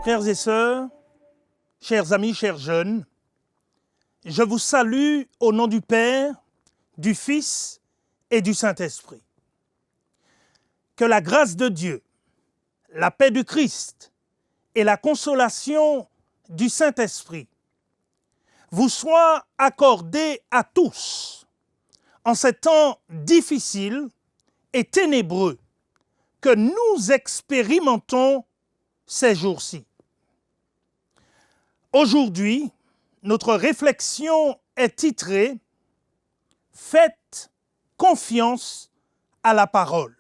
Frères et sœurs, chers amis, chers jeunes, je vous salue au nom du Père, du Fils et du Saint-Esprit. Que la grâce de Dieu, la paix du Christ et la consolation du Saint-Esprit vous soient accordées à tous en ces temps difficiles et ténébreux que nous expérimentons ces jours-ci. Aujourd'hui, notre réflexion est titrée « Faites confiance à la parole ».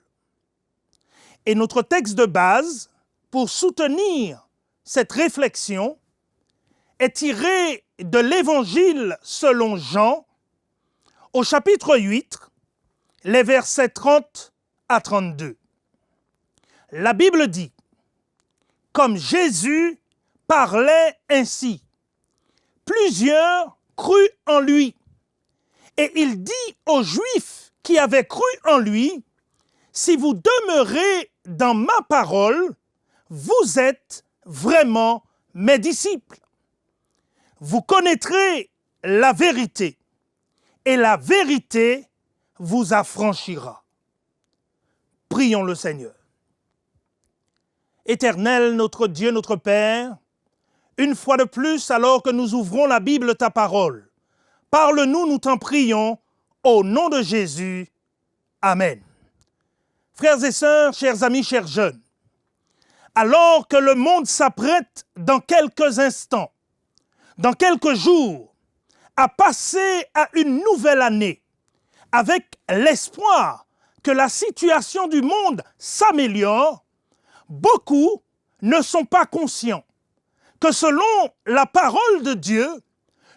Et notre texte de base, pour soutenir cette réflexion, est tiré de l'Évangile selon Jean, au chapitre 8, les versets 30 à 32. La Bible dit « Comme Jésus parlait ainsi, plusieurs crurent en lui. Et il dit aux Juifs qui avaient cru en lui, « Si vous demeurez dans ma parole, vous êtes vraiment mes disciples. Vous connaîtrez la vérité, et la vérité vous affranchira. » Prions le Seigneur. Éternel, notre Dieu, notre Père, une fois de plus, alors que nous ouvrons la Bible, ta parole, parle-nous, nous t'en prions, au nom de Jésus. Amen. Frères et sœurs, chers amis, chers jeunes, alors que le monde s'apprête dans quelques instants, dans quelques jours, à passer à une nouvelle année, avec l'espoir que la situation du monde s'améliore, beaucoup ne sont pas conscients que selon la parole de Dieu,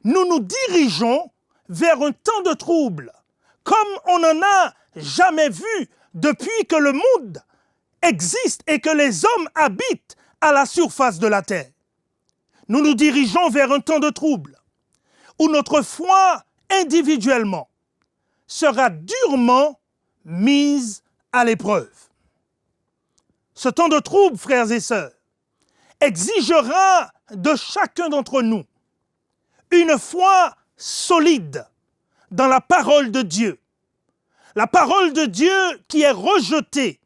nous nous dirigeons vers un temps de trouble, comme on n'en a jamais vu depuis que le monde existe et que les hommes habitent à la surface de la terre. Nous nous dirigeons vers un temps de trouble, où notre foi individuellement sera durement mise à l'épreuve. Ce temps de trouble, frères et sœurs, exigera de chacun d'entre nous une foi solide dans la parole de Dieu. La parole de Dieu qui est rejetée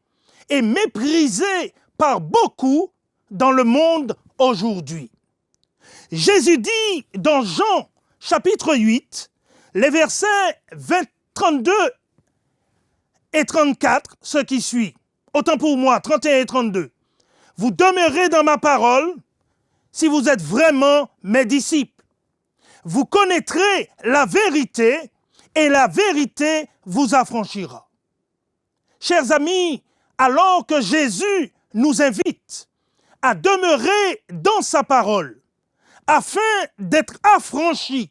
et méprisée par beaucoup dans le monde aujourd'hui. Jésus dit dans Jean chapitre 8, les versets 32 et 34, ce qui suit. Autant pour moi, 31 et 32. Vous demeurez dans ma parole si vous êtes vraiment mes disciples. Vous connaîtrez la vérité et la vérité vous affranchira. Chers amis, alors que Jésus nous invite à demeurer dans sa parole, afin d'être affranchis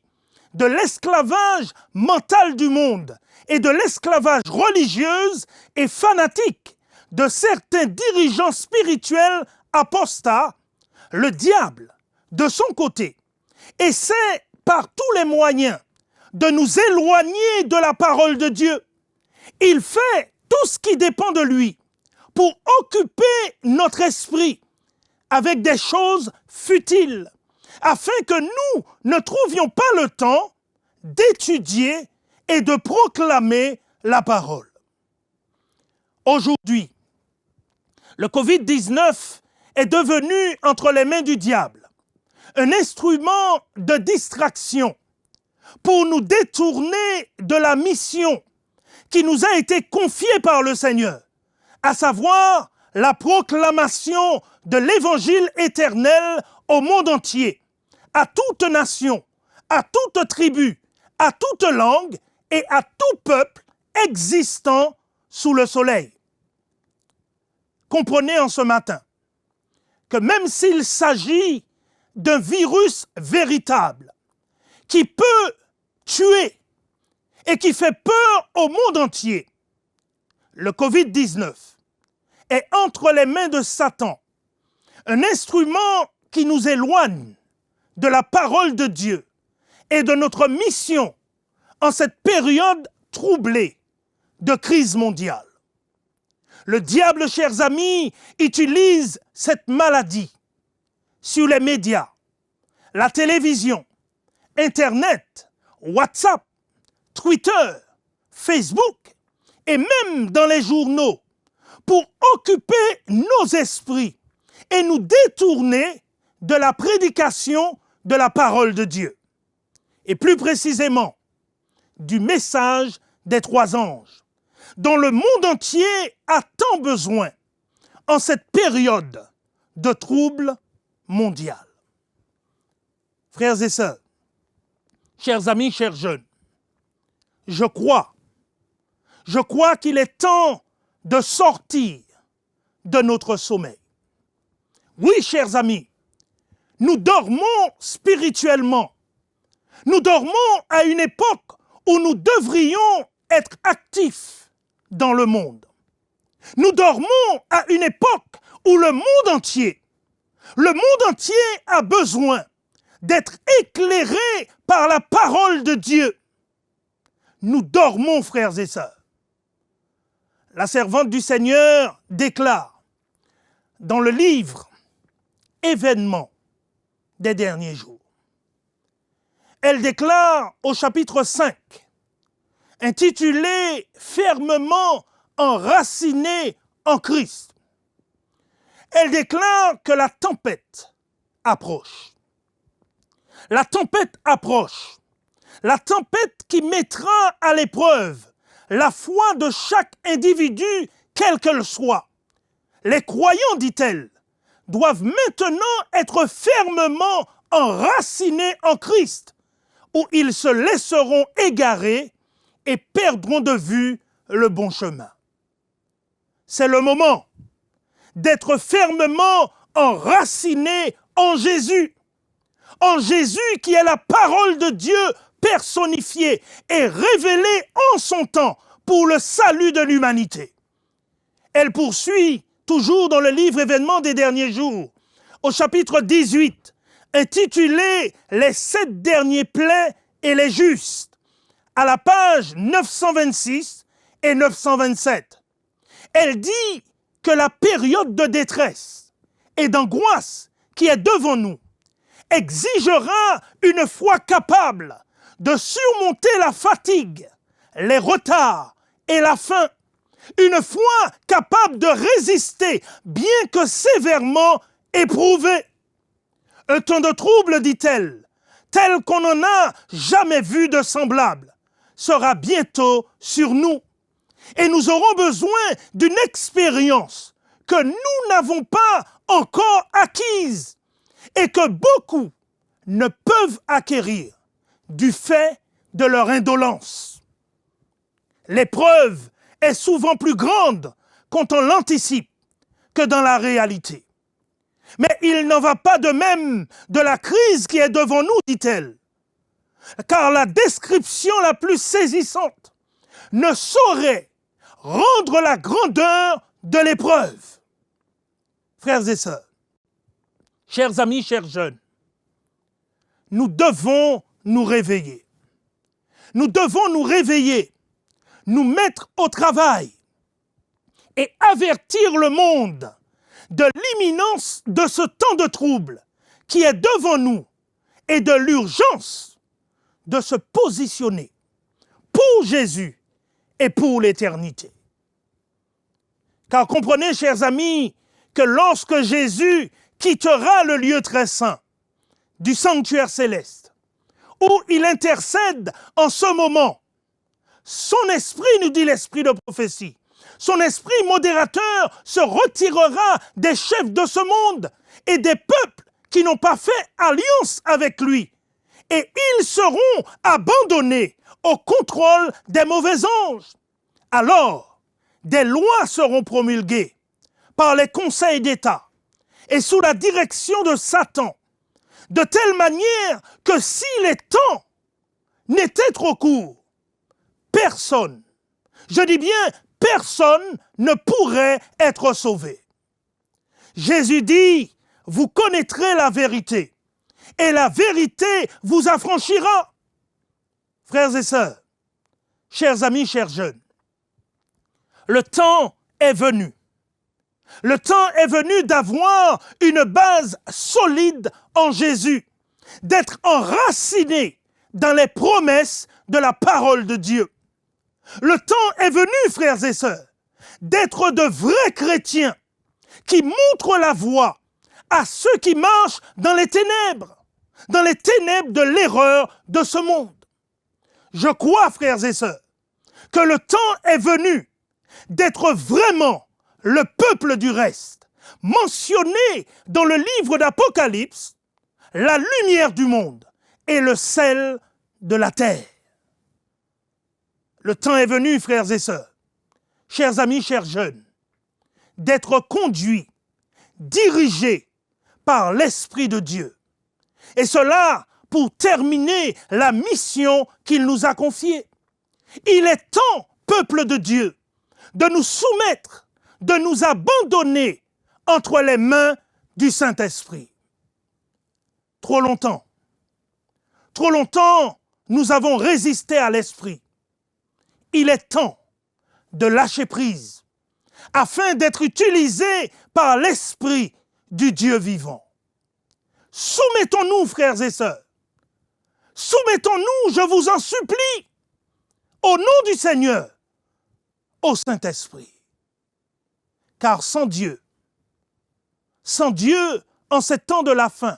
de l'esclavage mental du monde et de l'esclavage religieux et fanatique de certains dirigeants spirituels apostats, le diable, de son côté, essaie par tous les moyens de nous éloigner de la parole de Dieu. Il fait tout ce qui dépend de lui pour occuper notre esprit avec des choses futiles, afin que nous ne trouvions pas le temps d'étudier et de proclamer la parole. Aujourd'hui, le Covid-19 est devenu entre les mains du diable un instrument de distraction pour nous détourner de la mission qui nous a été confiée par le Seigneur, à savoir la proclamation de l'Évangile éternel au monde entier, à toute nation, à toute tribu, à toute langue et à tout peuple existant sous le soleil. Comprenez en ce matin que même s'il s'agit d'un virus véritable qui peut tuer et qui fait peur au monde entier, le Covid-19 est entre les mains de Satan, un instrument qui nous éloigne de la parole de Dieu et de notre mission en cette période troublée de crise mondiale. Le diable, chers amis, utilise cette maladie, sur les médias, la télévision, Internet, WhatsApp, Twitter, Facebook et même dans les journaux pour occuper nos esprits et nous détourner de la prédication de la parole de Dieu. Et plus précisément, du message des 3 anges, dont le monde entier a tant besoin en cette période de trouble mondial. Frères et sœurs, chers amis, chers jeunes, je crois qu'il est temps de sortir de notre sommeil. Oui, chers amis, nous dormons spirituellement. Nous dormons à une époque où nous devrions être actifs dans le monde. Nous dormons à une époque où le monde entier a besoin d'être éclairé par la parole de Dieu. Nous dormons, frères et sœurs. La servante du Seigneur déclare dans le livre Événements des derniers jours. Elle déclare au chapitre 5, intitulé « Fermement enraciné en Christ ». Elle déclare que la tempête approche. La tempête approche. La tempête qui mettra à l'épreuve la foi de chaque individu, quelle qu'elle soit. Les croyants, dit-elle, doivent maintenant être fermement enracinés en Christ, où ils se laisseront égarer et perdront de vue le bon chemin. C'est le moment d'être fermement enracinés en Jésus qui est la parole de Dieu personnifiée et révélée en son temps pour le salut de l'humanité. Elle poursuit toujours dans le livre Événements des derniers jours, au chapitre 18, intitulé « Les 7 derniers plaies et les justes », à la page 926 et 927. Elle dit que la période de détresse et d'angoisse qui est devant nous exigera une foi capable de surmonter la fatigue, les retards et la faim. Une foi capable de résister, bien que sévèrement éprouvée. Un temps de trouble, dit-elle, tel qu'on n'en a jamais vu de semblable, sera bientôt sur nous. Et nous aurons besoin d'une expérience que nous n'avons pas encore acquise et que beaucoup ne peuvent acquérir du fait de leur indolence. L'épreuve est souvent plus grande quand on l'anticipe que dans la réalité. Mais il n'en va pas de même de la crise qui est devant nous, dit-elle, car la description la plus saisissante ne saurait rendre la grandeur de l'épreuve. Frères et sœurs, chers amis, chers jeunes, nous devons nous réveiller. Nous devons nous réveiller, nous mettre au travail et avertir le monde de l'imminence de ce temps de trouble qui est devant nous et de l'urgence de se positionner pour Jésus et pour l'éternité. Car comprenez, chers amis, que lorsque Jésus quittera le lieu très saint du sanctuaire céleste, où il intercède en ce moment, son esprit, nous dit l'esprit de prophétie, son esprit modérateur se retirera des chefs de ce monde et des peuples qui n'ont pas fait alliance avec lui. Et ils seront abandonnés au contrôle des mauvais anges. Alors, des lois seront promulguées par les conseils d'État et sous la direction de Satan, de telle manière que si les temps n'étaient trop courts, personne, je dis bien personne, ne pourrait être sauvé. Jésus dit, vous connaîtrez la vérité, et la vérité vous affranchira. Frères et sœurs, chers amis, chers jeunes, le temps est venu Le temps est venu d'avoir une base solide en Jésus, d'être enraciné dans les promesses de la parole de Dieu. Le temps est venu, frères et sœurs, d'être de vrais chrétiens qui montrent la voie à ceux qui marchent dans les ténèbres de l'erreur de ce monde. Je crois, frères et sœurs, que le temps est venu d'être vraiment le peuple du reste, mentionné dans le livre d'Apocalypse, la lumière du monde et le sel de la terre. Le temps est venu, frères et sœurs, chers amis, chers jeunes, d'être conduits, dirigés par l'Esprit de Dieu. Et cela pour terminer la mission qu'il nous a confiée. Il est temps, peuple de Dieu, de nous soumettre, de nous abandonner entre les mains du Saint-Esprit. Trop longtemps, nous avons résisté à l'Esprit. Il est temps de lâcher prise afin d'être utilisés par l'Esprit du Dieu vivant. Soumettons-nous, frères et sœurs. Soumettons-nous, je vous en supplie, au nom du Seigneur, au Saint-Esprit. Car sans Dieu, en ces temps de la fin,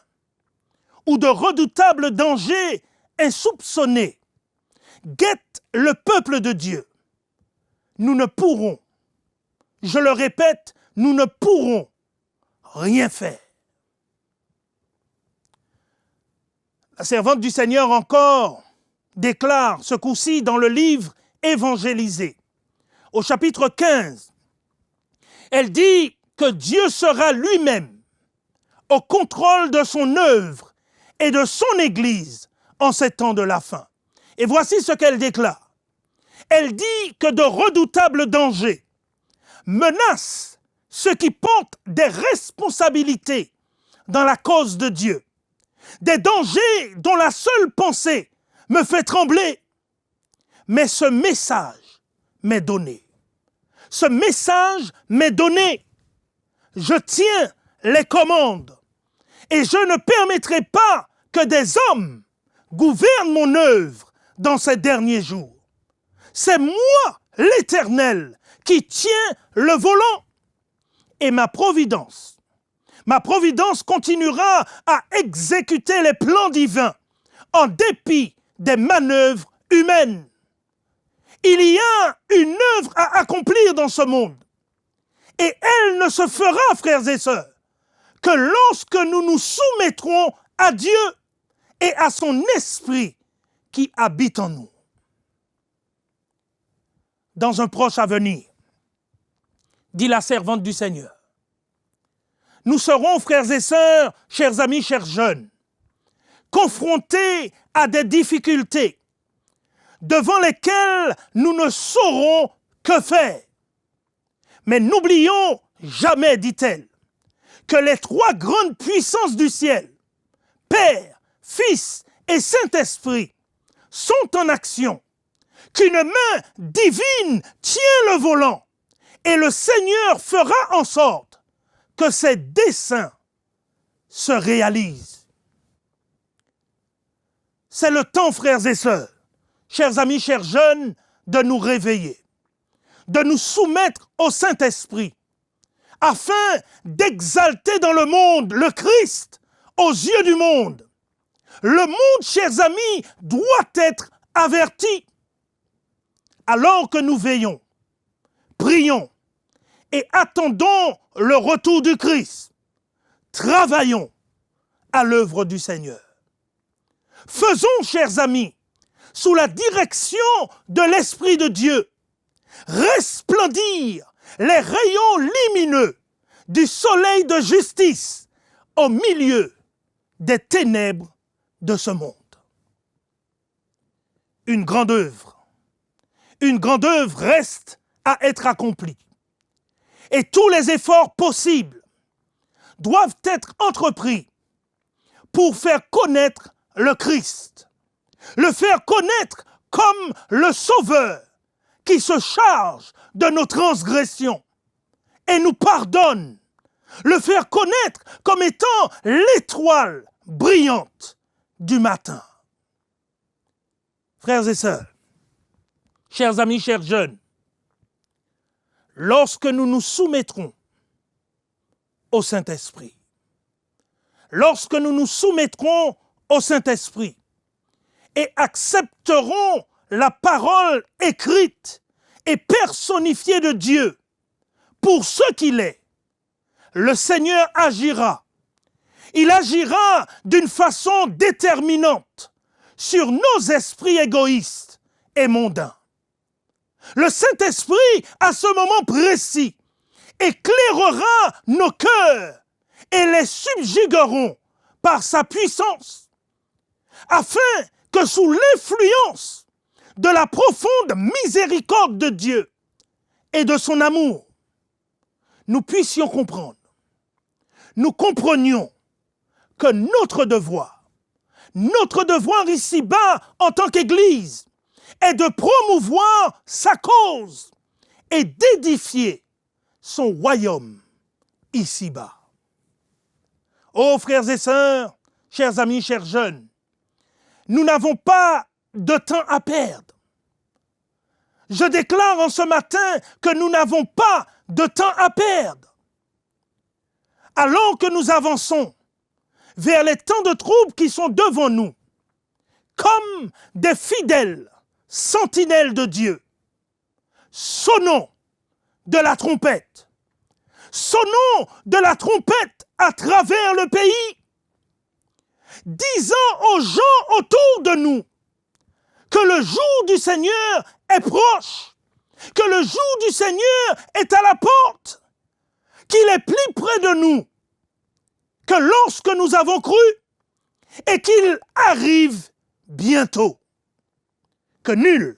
où de redoutables dangers insoupçonnés guettent le peuple de Dieu, nous ne pourrons, je le répète, nous ne pourrons rien faire. La servante du Seigneur encore déclare ce coup-ci dans le livre Évangélisé. Au chapitre 15, elle dit que Dieu sera lui-même au contrôle de son œuvre et de son Église en ces temps de la fin. Et voici ce qu'elle déclare. Elle dit que de redoutables dangers menacent ceux qui portent des responsabilités dans la cause de Dieu. Des dangers dont la seule pensée me fait trembler. Mais ce message m'est donné. Ce message m'est donné. Je tiens les commandes et je ne permettrai pas que des hommes gouvernent mon œuvre dans ces derniers jours. C'est moi, l'Éternel, qui tiens le volant. Et ma providence continuera à exécuter les plans divins en dépit des manœuvres humaines. Il y a une œuvre à accomplir dans ce monde. Et elle ne se fera, frères et sœurs, que lorsque nous nous soumettrons à Dieu et à son esprit qui habite en nous. Dans un proche avenir, dit la servante du Seigneur, nous serons, frères et sœurs, chers amis, chers jeunes, confrontés à des difficultés devant lesquelles nous ne saurons que faire. Mais n'oublions jamais, dit-elle, que les trois grandes puissances du ciel, Père, Fils et Saint-Esprit, sont en action, qu'une main divine tient le volant et le Seigneur fera en sorte que ses desseins se réalisent. C'est le temps, frères et sœurs, chers amis, chers jeunes, de nous réveiller, de nous soumettre au Saint-Esprit, afin d'exalter dans le monde le Christ aux yeux du monde. Le monde, chers amis, doit être averti. Alors que nous veillons, prions et attendons le retour du Christ, travaillons à l'œuvre du Seigneur. Faisons, chers amis, sous la direction de l'Esprit de Dieu, resplendir les rayons lumineux du soleil de justice au milieu des ténèbres de ce monde. Une grande œuvre reste à être accomplie. Et tous les efforts possibles doivent être entrepris pour faire connaître le Christ, le faire connaître comme le Sauveur qui se charge de nos transgressions et nous pardonne, le faire connaître comme étant l'étoile brillante du matin. Frères et sœurs, chers amis, chers jeunes, lorsque nous nous soumettrons au Saint-Esprit, lorsque nous nous soumettrons au Saint-Esprit et accepterons la parole écrite et personnifiée de Dieu pour ce qu'il est, le Seigneur agira. Il agira d'une façon déterminante sur nos esprits égoïstes et mondains. Le Saint-Esprit, à ce moment précis, éclairera nos cœurs et les subjugueront par sa puissance, afin que sous l'influence de la profonde miséricorde de Dieu et de son amour, nous puissions comprendre, nous comprenions que notre devoir ici-bas en tant qu'Église, est de promouvoir sa cause et d'édifier son royaume ici-bas. Oh frères et sœurs, chers amis, chers jeunes, nous n'avons pas de temps à perdre. Je déclare en ce matin que nous n'avons pas de temps à perdre. Alors que nous avançons vers les temps de troubles qui sont devant nous, comme des fidèles sentinelles de Dieu, sonnons de la trompette. Sonnons de la trompette à travers le pays, disant aux gens autour de nous que le jour du Seigneur est proche, que le jour du Seigneur est à la porte, qu'il est plus près de nous que lorsque nous avons cru et qu'il arrive bientôt, que nul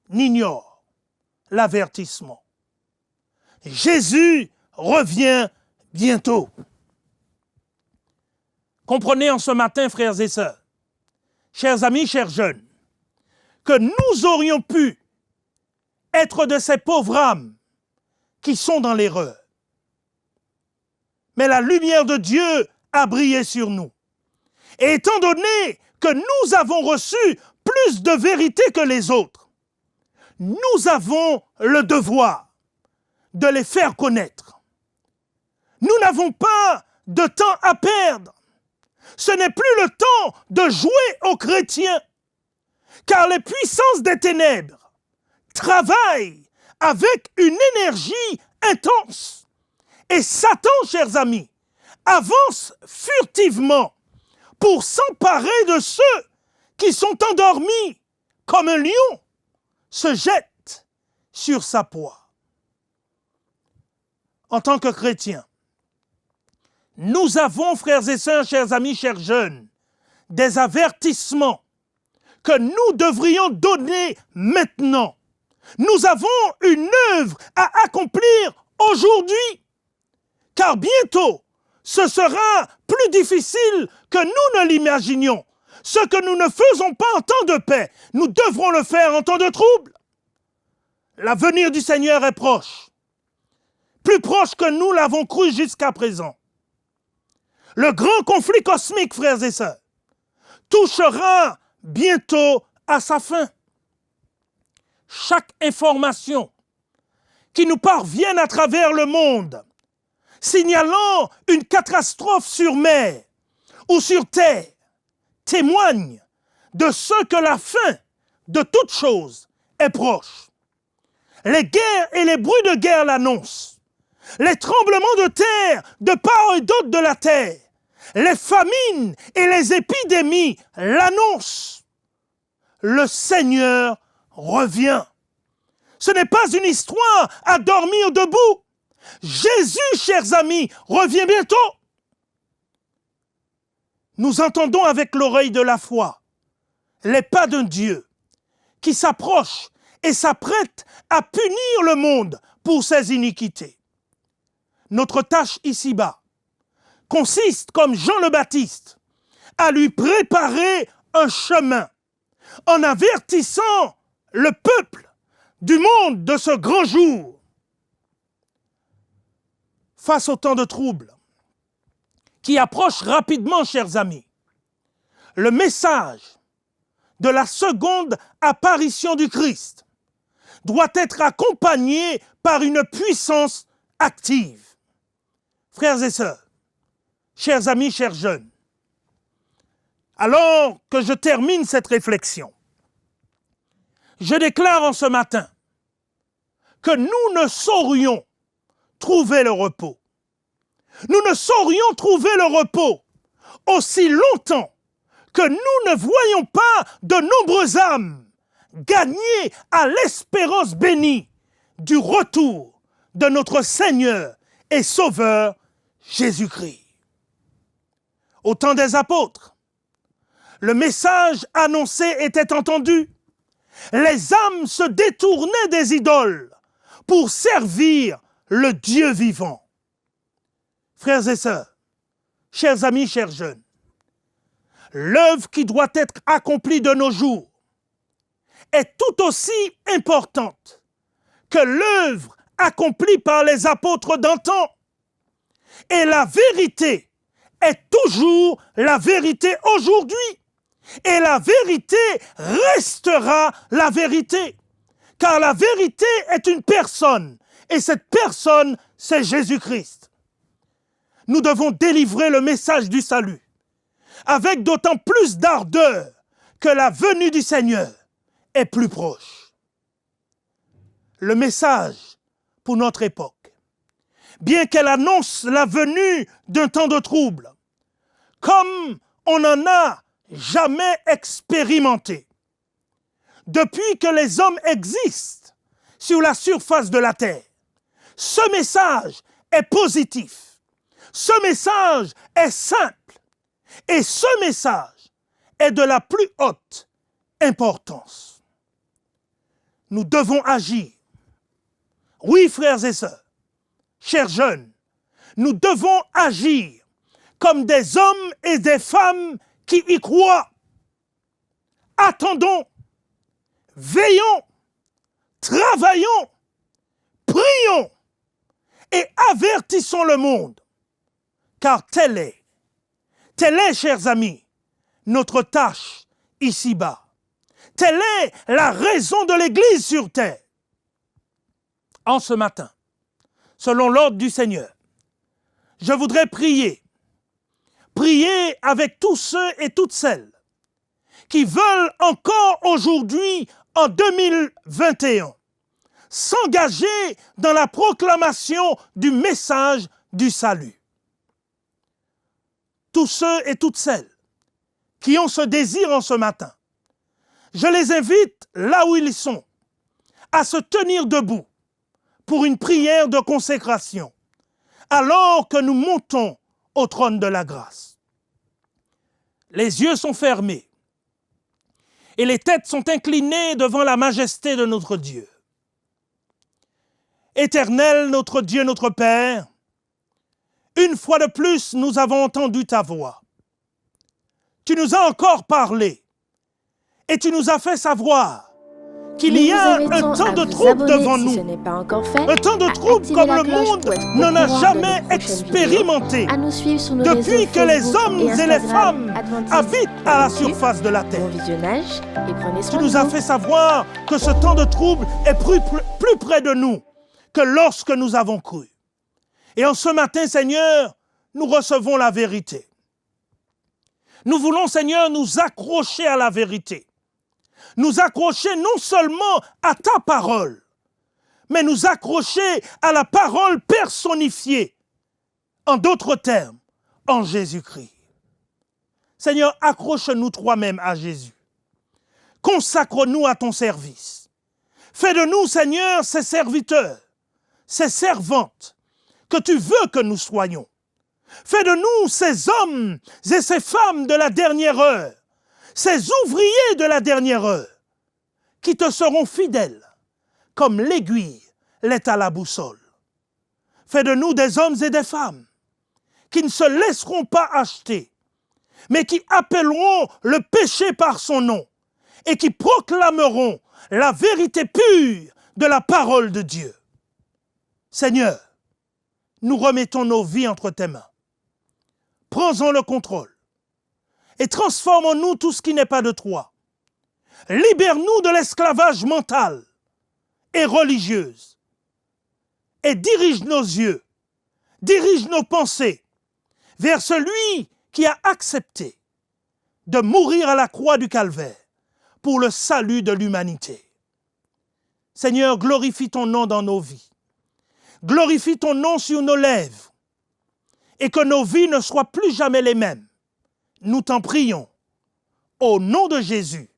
n'ignore l'avertissement. Jésus revient bientôt. Comprenez en ce matin, frères et sœurs, chers amis, chers jeunes, que nous aurions pu être de ces pauvres âmes qui sont dans l'erreur. Mais la lumière de Dieu a brillé sur nous. Et étant donné que nous avons reçu plus de vérité que les autres, nous avons le devoir de les faire connaître. Nous n'avons pas de temps à perdre. Ce n'est plus le temps de jouer aux chrétiens, car les puissances des ténèbres travaillent avec une énergie intense. Et Satan, chers amis, avance furtivement pour s'emparer de ceux qui sont endormis comme un lion se jette sur sa proie. En tant que chrétiens, nous avons, frères et sœurs, chers amis, chers jeunes, des avertissements que nous devrions donner maintenant. Nous avons une œuvre à accomplir aujourd'hui, car bientôt, ce sera plus difficile que nous ne l'imaginions. Ce que nous ne faisons pas en temps de paix, nous devrons le faire en temps de trouble. L'avenir du Seigneur est proche, plus proche que nous l'avons cru jusqu'à présent. Le grand conflit cosmique, frères et sœurs, touchera bientôt à sa fin. Chaque information qui nous parvient à travers le monde, signalant une catastrophe sur mer ou sur terre, témoigne de ce que la fin de toute chose est proche. Les guerres et les bruits de guerre l'annoncent. Les tremblements de terre de part et d'autre de la terre, les famines et les épidémies l'annoncent. Le Seigneur revient. Ce n'est pas une histoire à dormir debout. Jésus, chers amis, revient bientôt. Nous entendons avec l'oreille de la foi les pas d'un Dieu qui s'approche et s'apprête à punir le monde pour ses iniquités. Notre tâche ici-bas consiste, comme Jean le Baptiste, à lui préparer un chemin en avertissant le peuple du monde de ce grand jour. face au temps de trouble qui approche rapidement, chers amis, le message de la seconde apparition du Christ doit être accompagné par une puissance active. Frères et sœurs, chers amis, chers jeunes, alors que je termine cette réflexion, je déclare en ce matin que nous ne saurions trouver le repos. Nous ne saurions trouver le repos aussi longtemps que nous ne voyons pas de nombreuses âmes gagner à l'espérance bénie du retour de notre Seigneur et Sauveur Jésus-Christ. Au temps des apôtres, le message annoncé était entendu. Les âmes se détournaient des idoles pour servir le Dieu vivant. Frères et sœurs, chers amis, chers jeunes, l'œuvre qui doit être accomplie de nos jours est tout aussi importante que l'œuvre accomplie par les apôtres d'antan. Et la vérité est toujours la vérité aujourd'hui. Et la vérité restera la vérité. Car la vérité est une personne. Et cette personne, c'est Jésus-Christ. Nous devons délivrer le message du salut avec d'autant plus d'ardeur que la venue du Seigneur est plus proche. Le message pour notre époque, bien qu'elle annonce la venue d'un temps de trouble, comme on n'en a jamais expérimenté, depuis que les hommes existent sur la surface de la terre, ce message est positif, ce message est simple, et ce message est de la plus haute importance. Nous devons agir. Oui, frères et sœurs, chers jeunes, nous devons agir comme des hommes et des femmes qui y croient. Attendons, veillons, travaillons, prions et avertissons le monde, car telle est, chers amis, notre tâche ici-bas. Telle est la raison de l'Église sur terre. En ce matin, selon l'ordre du Seigneur, je voudrais prier avec tous ceux et toutes celles qui veulent encore aujourd'hui, en 2021, s'engager dans la proclamation du message du salut. Tous ceux et toutes celles qui ont ce désir en ce matin, je les invite, là où ils sont, à se tenir debout pour une prière de consécration, alors que nous montons au trône de la grâce. Les yeux sont fermés et les têtes sont inclinées devant la majesté de notre Dieu. Éternel, notre Dieu, notre Père, une fois de plus, nous avons entendu ta voix. Tu nous as encore parlé et tu nous as fait savoir qu'il y a un temps de trouble devant nous. Un temps de trouble comme le monde n'en a jamais expérimenté depuis que les hommes et les femmes habitent à la surface de la terre. Tu nous as fait savoir que ce temps de trouble est plus près de nous que lorsque nous avons cru. Et en ce matin, Seigneur, nous recevons la vérité. Nous voulons, Seigneur, nous accrocher à la vérité. Nous accrocher non seulement à ta parole, mais nous accrocher à la parole personnifiée, en d'autres termes, en Jésus-Christ. Seigneur, accroche-nous toi-même à Jésus. Consacre-nous à ton service. Fais de nous, Seigneur, ces serviteurs, ces servantes que tu veux que nous soyons. Fais de nous ces hommes et ces femmes de la dernière heure, ces ouvriers de la dernière heure, qui te seront fidèles, comme l'aiguille l'est à la boussole. Fais de nous des hommes et des femmes qui ne se laisseront pas acheter, mais qui appelleront le péché par son nom et qui proclameront la vérité pure de la parole de Dieu. Seigneur, nous remettons nos vies entre tes mains. Prends-en le contrôle et transforme-nous tout ce qui n'est pas de toi. Libère-nous de l'esclavage mental et religieux et dirige nos yeux, dirige nos pensées vers celui qui a accepté de mourir à la croix du Calvaire pour le salut de l'humanité. Seigneur, glorifie ton nom dans nos vies. Glorifie ton nom sur nos lèvres et que nos vies ne soient plus jamais les mêmes. Nous t'en prions au nom de Jésus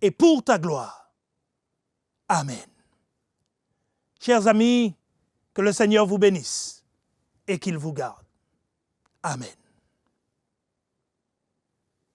et pour ta gloire. Amen. Chers amis, que le Seigneur vous bénisse et qu'il vous garde. Amen.